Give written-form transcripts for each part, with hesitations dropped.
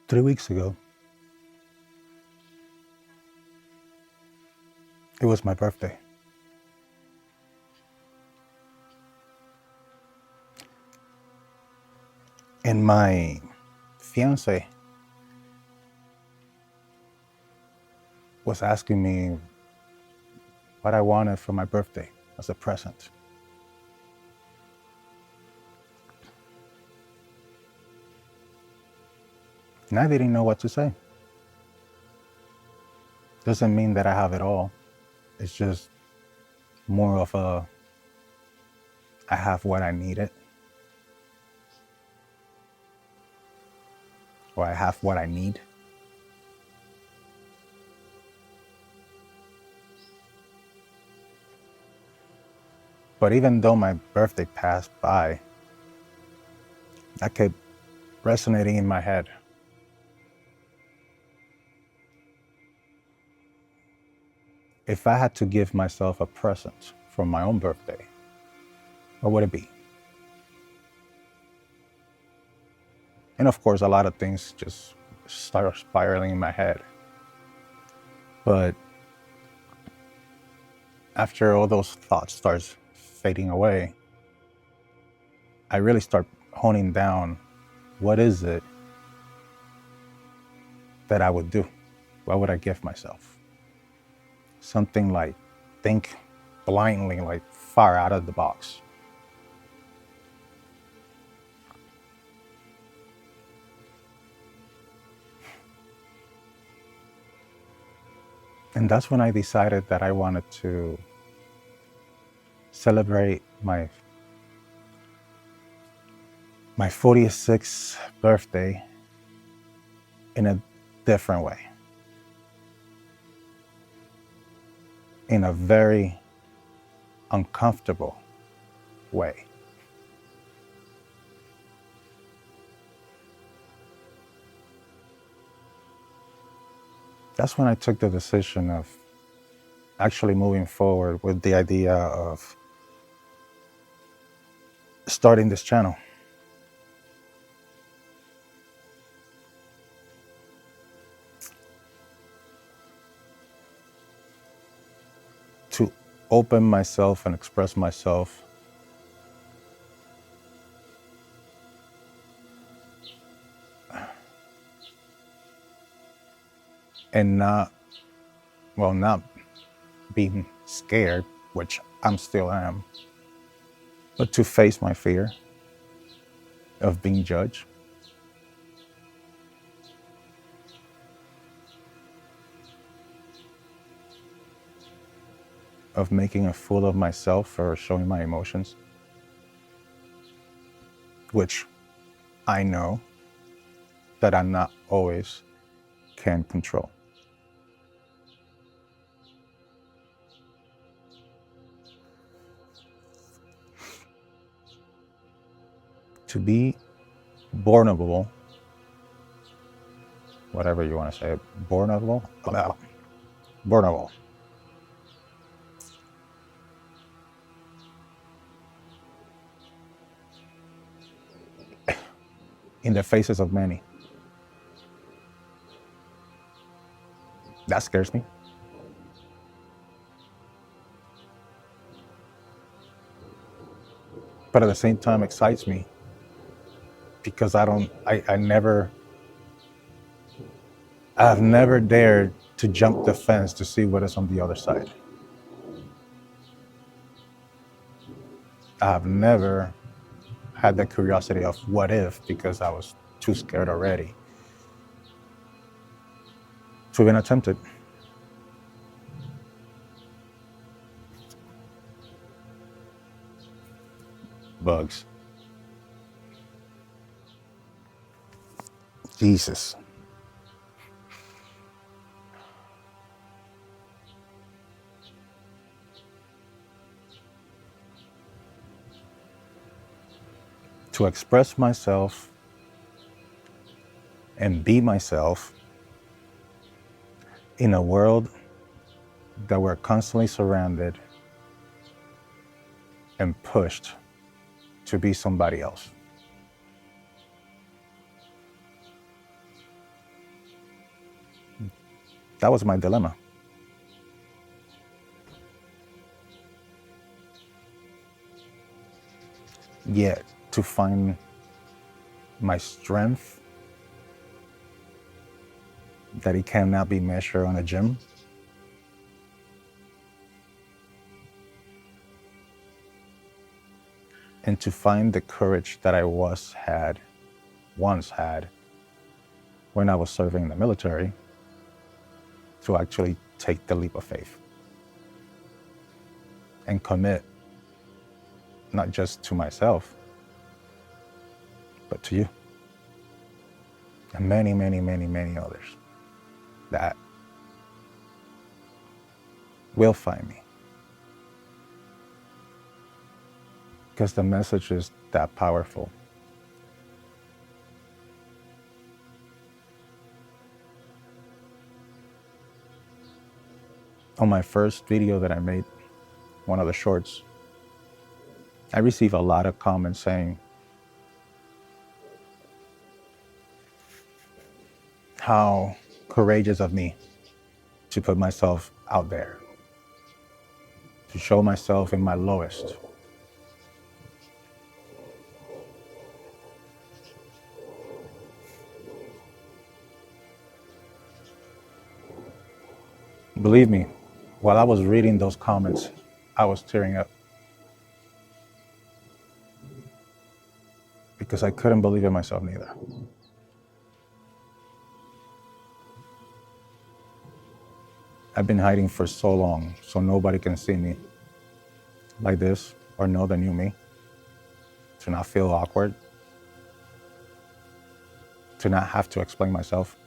3 weeks ago, it was my birthday. And my fiance was asking me what I wanted for my birthday as a present. And I didn't know what to say. Doesn't mean that I have it all. It's just more of I have what I needed, or I have what I need. But even though my birthday passed by, I kept resonating in my head. If I had to give myself a present for my own birthday, what would it be? And of course, a lot of things just start spiraling in my head. But after all those thoughts starts fading away, I really start honing down, what is it that I would do? What would I give myself? Something like, think blindly, like far out of the box. And that's when I decided that I wanted to celebrate my 46th birthday in a different way. In a very uncomfortable way. That's when I took the decision of actually moving forward with the idea of starting this channel. To open myself and express myself and not being scared, which I'm still am, but to face my fear of being judged, of making a fool of myself or showing my emotions, which I know that I'm not always can control. To be vulnerable, whatever you want to say, vulnerable, in the faces of many. That scares me. But at the same time excites me because I've never dared to jump the fence to see what is on the other side. I've never had the curiosity of what if, because I was too scared already to even attempt it. Bugs. Jesus. To express myself and be myself in a world that we're constantly surrounded and pushed to be somebody else. That was my dilemma. Yet to find my strength that it cannot be measured on a gym, and to find the courage that I once had when I was serving in the military, to actually take the leap of faith and commit not just to myself, but to you and many, many, many, many others that will find me. Because the message is that powerful. On my first video that I made, one of the shorts, I received a lot of comments saying how courageous of me to put myself out there, to show myself in my lowest. Believe me, while I was reading those comments, I was tearing up because I couldn't believe it myself neither. I've been hiding for so long so nobody can see me like this or know the new me, to not feel awkward, to not have to explain myself.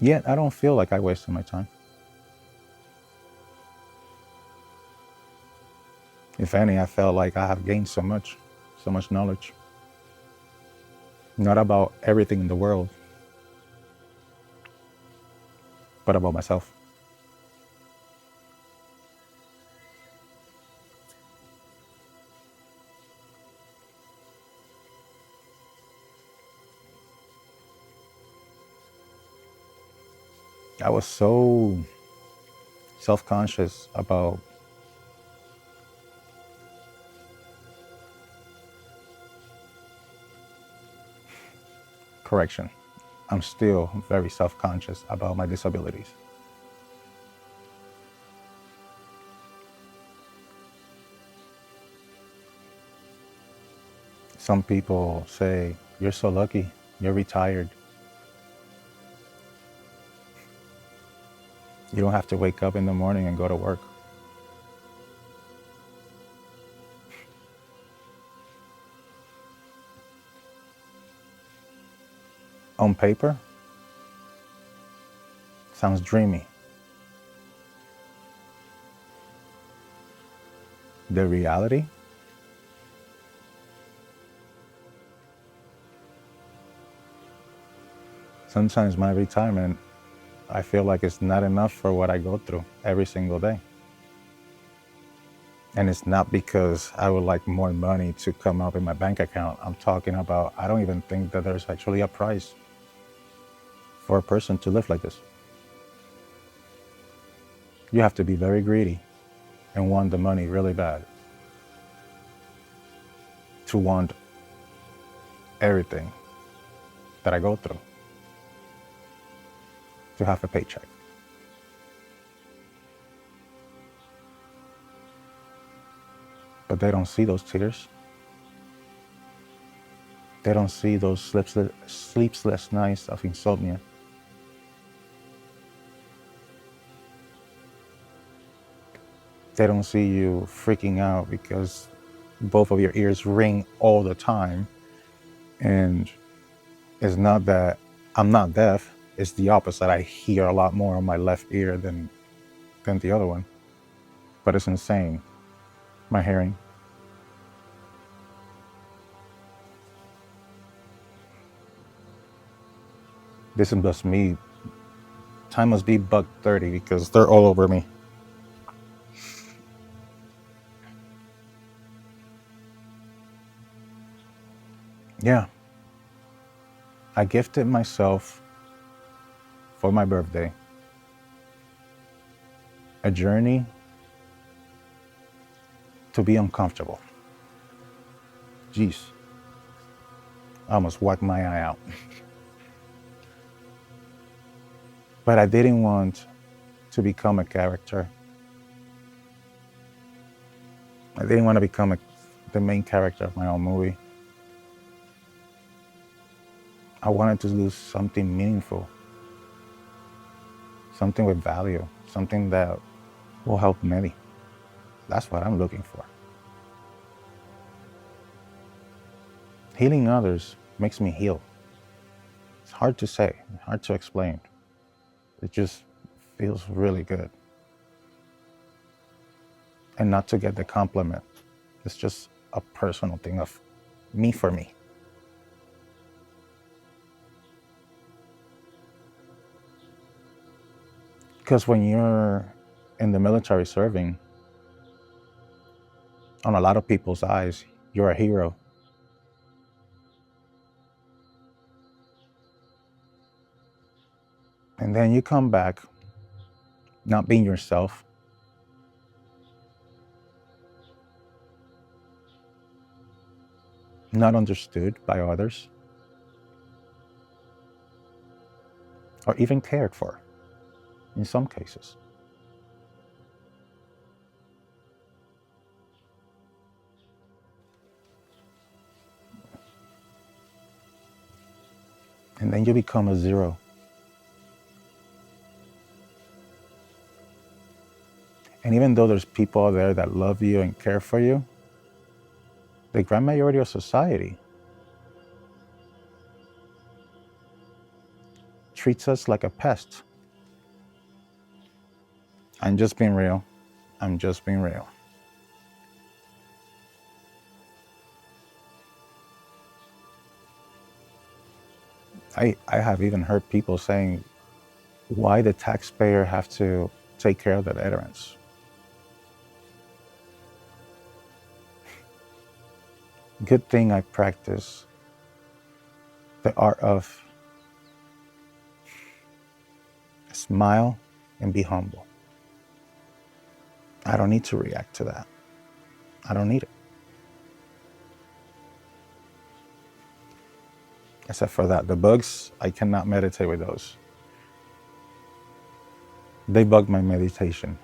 Yet I don't feel like I wasted my time. If any, I felt like I have gained so much knowledge. Not about everything in the world, but about myself. I was so self-conscious about correction. I'm still very self-conscious about my disabilities. Some people say, "You're so lucky, you're retired. You don't have to wake up in the morning and go to work." On paper, sounds dreamy. The reality, sometimes my retirement, I feel like it's not enough for what I go through every single day. And it's not because I would like more money to come up in my bank account. I'm talking about, I don't even think that there's actually a price for a person to live like this. You have to be very greedy and want the money really bad to want everything that I go through, to have a paycheck. But they don't see those tears. They don't see those sleepless nights of insomnia. They don't see you freaking out because both of your ears ring all the time. And it's not that I'm not deaf, it's the opposite. I hear a lot more on my left ear than the other one. But it's insane, my hearing. This is just me. Time must be $1:30 because they're all over me. Yeah, I gifted myself for my birthday a journey to be uncomfortable. Jeez, I almost whacked my eye out. But I didn't want to become a character. I didn't want to become the main character of my own movie. I wanted to do something meaningful, something with value, something that will help many. That's what I'm looking for. Healing others makes me heal. It's hard to say, hard to explain. It just feels really good. And not to get the compliment. It's just a personal thing of me for me. Because when you're in the military serving, on a lot of people's eyes, you're a hero. And then you come back not being yourself, not understood by others, or even cared for in some cases. And then you become a zero. And even though there's people out there that love you and care for you, the grand majority of society treats us like a pest. I'm just being real. I'm just being real. I have even heard people saying, why the taxpayer have to take care of the veterans? Good thing I practice the art of smile and be humble. I don't need to react to that. I don't need it. Except for that, the bugs, I cannot meditate with those. They bug my meditation.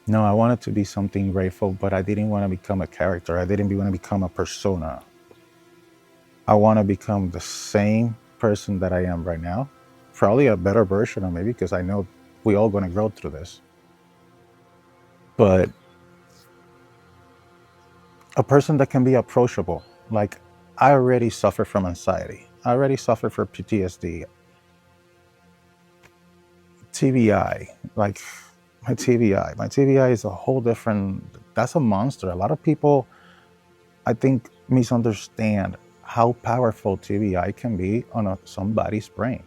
No, I wanted to be something grateful, but I didn't want to become a character. I didn't want to become a persona. I want to become the same person that I am right now. Probably a better version of me, because I know we all going to grow through this. But a person that can be approachable. Like, I already suffer from anxiety. I already suffer from PTSD, TBI. Like, my TBI is a whole different, that's a monster. A lot of people, I think, misunderstand how powerful TBI can be on somebody's brain.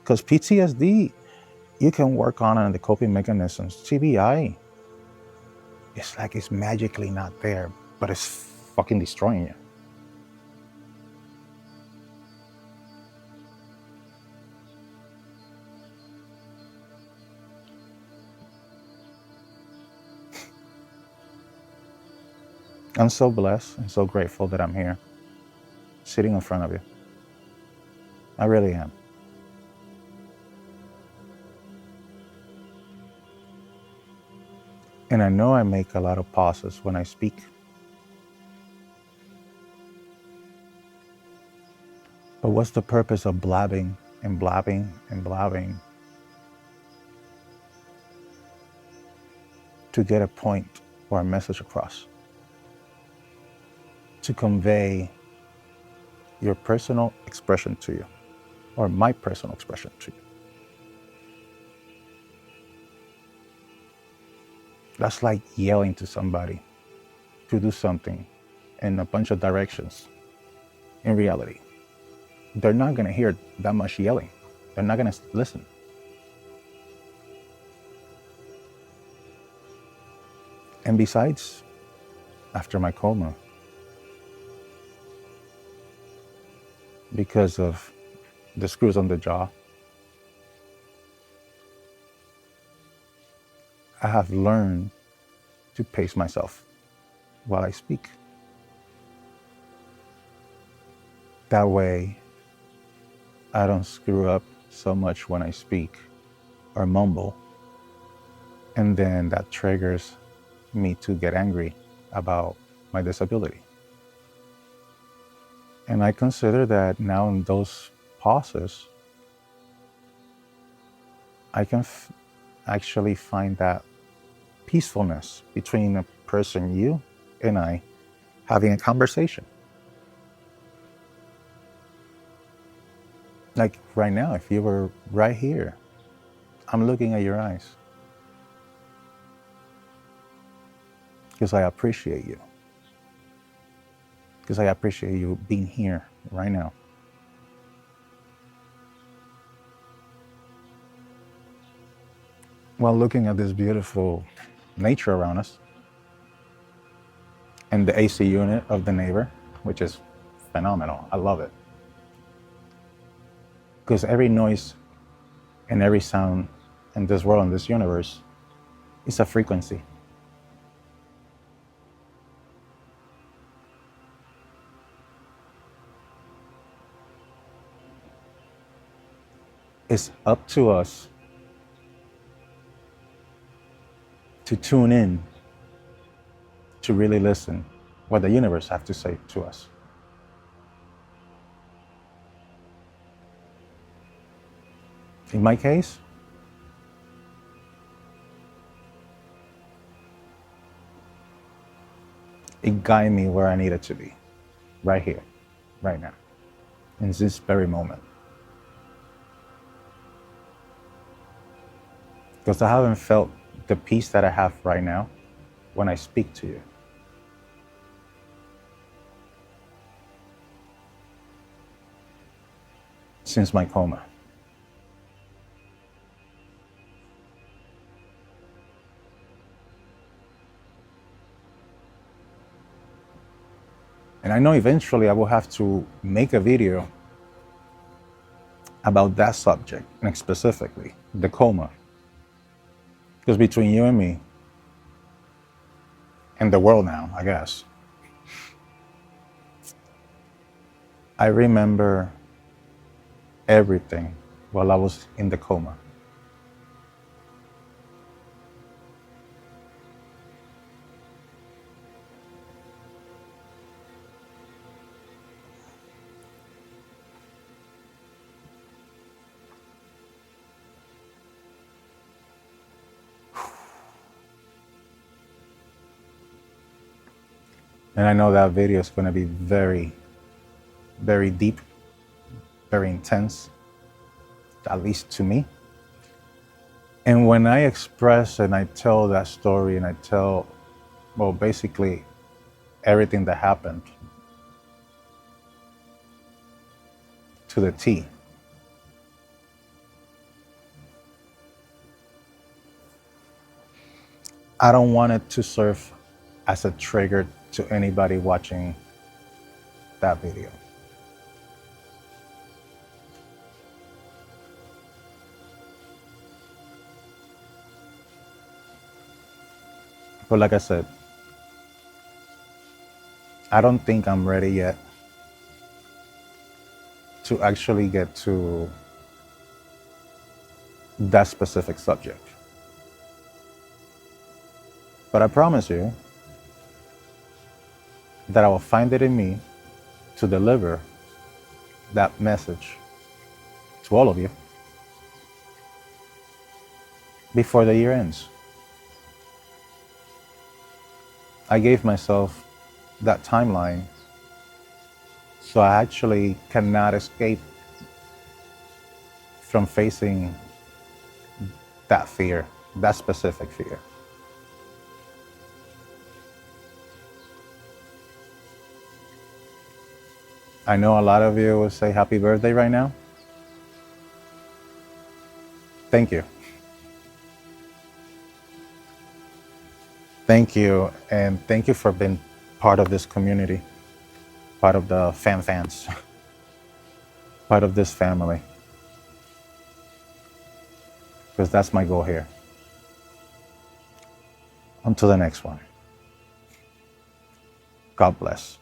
Because PTSD, you can work on the coping mechanisms. TBI, it's like it's magically not there, but it's fucking destroying you. I'm so blessed and so grateful that I'm here, sitting in front of you. I really am. And I know I make a lot of pauses when I speak. But what's the purpose of blabbing and blabbing and blabbing to get a point or a message across? To convey your personal expression to you, or my personal expression to you. That's like yelling to somebody to do something in a bunch of directions. In reality, they're not going to hear that much yelling. They're not going to listen. And besides, after my coma because of the screws on the jaw. I have learned to pace myself while I speak. That way, I don't screw up so much when I speak or mumble, and then that triggers me to get angry about my disability. And I consider that now in those pauses, I can actually find that peacefulness between a person, you and I, having a conversation. Like right now, if you were right here, I'm looking at your eyes because I appreciate you. Because I appreciate you being here right now. While looking at this beautiful nature around us and the AC unit of the neighbor, which is phenomenal. I love it. Because every noise and every sound in this world, in this universe, is a frequency. It's up to us to tune in, to really listen what the universe has to say to us. In my case, it guided me where I needed to be, right here, right now, in this very moment. Because I haven't felt the peace that I have right now when I speak to you. Since my coma. And I know eventually I will have to make a video about that subject, and specifically the coma. Because between you and me, and the world now, I guess, I remember everything while I was in the coma. And I know that video is going to be very, very deep, very intense, at least to me. And when I express and I tell that story and I tell, well, basically everything that happened to the T, I don't want it to serve as a trigger to anybody watching that video. But like I said, I don't think I'm ready yet to actually get to that specific subject. But I promise you that I will find it in me to deliver that message to all of you before the year ends. I gave myself that timeline so I actually cannot escape from facing that fear, that specific fear. I know a lot of you will say happy birthday right now. Thank you. Thank you, and thank you for being part of this community, part of the fans, part of this family, because that's my goal here. Until the next one, God bless.